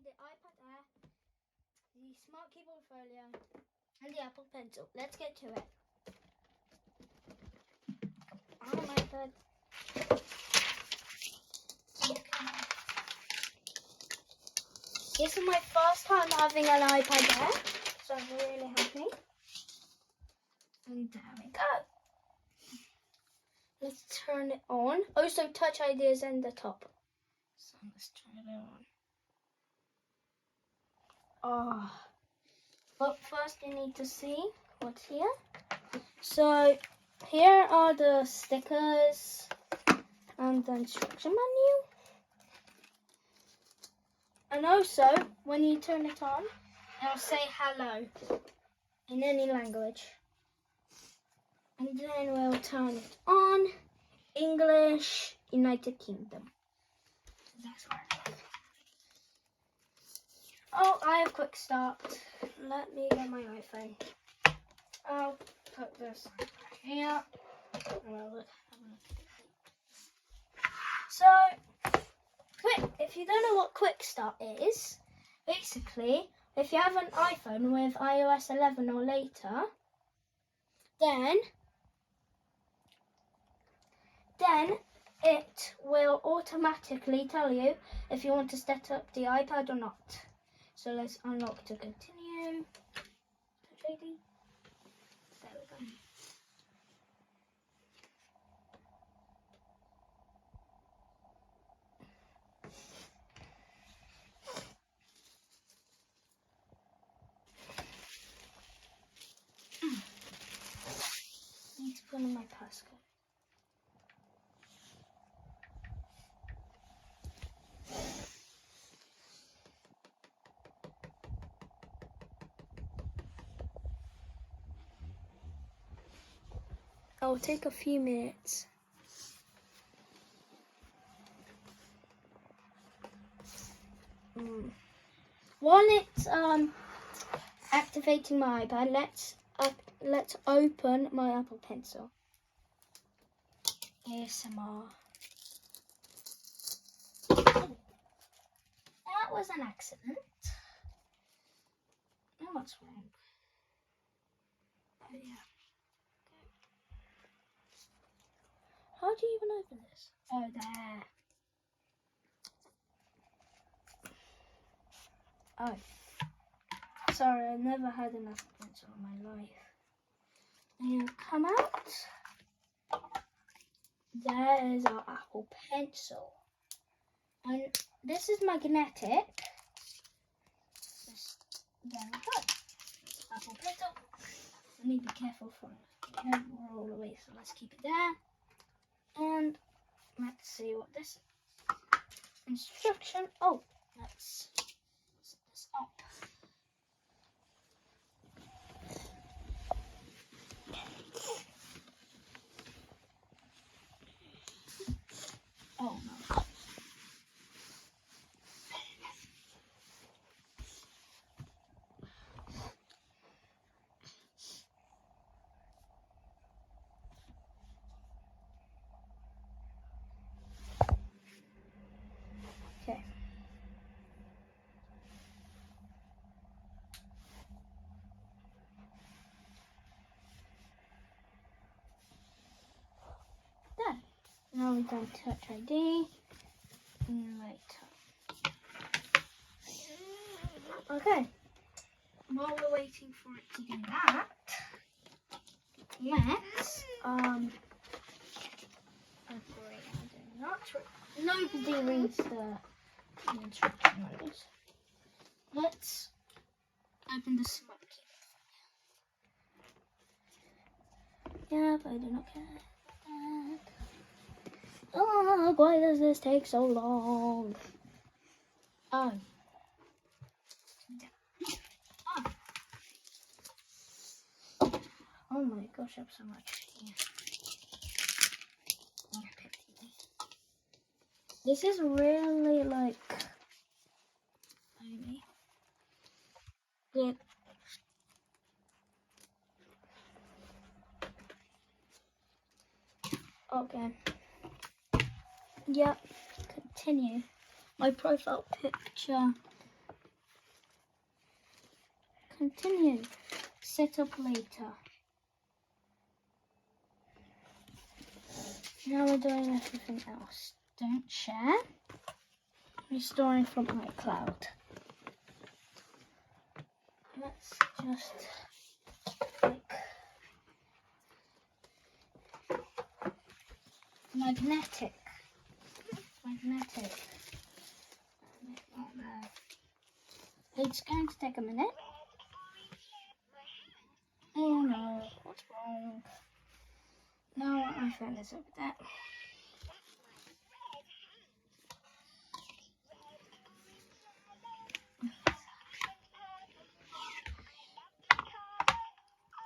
the iPad Air, the Smart Keyboard Folio, and the Apple Pencil. Let's get to it. On my iPad. Okay. This is my first time having an iPad Air, so I'm really happy. And there we go. Let's turn it on. Also, Touch ID is in the top. So let's turn it on. Oh. But first you need to see what's here. So here are the stickers and the instruction manual. And also, when you turn it on, it'll say hello in any language. And then we'll turn it on. English, United Kingdom. That's right. Oh, I have quick start. Let me get my iPhone. I'll put this here. So, if you don't know what quick start is, basically, if you have an iPhone with iOS 11 or later, then it will automatically tell you if you want to set up the iPad or not. So let's unlock to continue. There we go. Need to put in my passcode. It'll take a few minutes. While it's activating my iPad, let's open my Apple Pencil. ASMR. Oh, that was an accident. Oh, what's wrong? Oh yeah. How do you even open this? Oh, there. Oh. Sorry, I never had an Apple Pencil in my life. And come out. There is our Apple Pencil. And this is magnetic. There we go. Apple Pencil. I need to be careful for it. It won't roll away, so let's keep it there. And let's see what this is. Instruction. Oh, let's set this up. Oh no. Okay. Done. Now we're going to Touch ID. And later. Okay. While we're waiting for it to do that, let's nobody reads the instruction manuals. Let's open the Smart Keyboard. Yeah, but I do not care. Oh, why does this take so long? Oh. Oh my gosh, I have so much here. This is really like good. Okay. Yep. Continue. My profile picture Continue. Set up later. Now we're doing everything else. Don't share. Restoring from iCloud. Let's just click magnetic. It's going to take a minute. Oh no, what's wrong? No, I found this over there.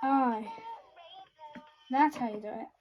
Oh, that's how you do it.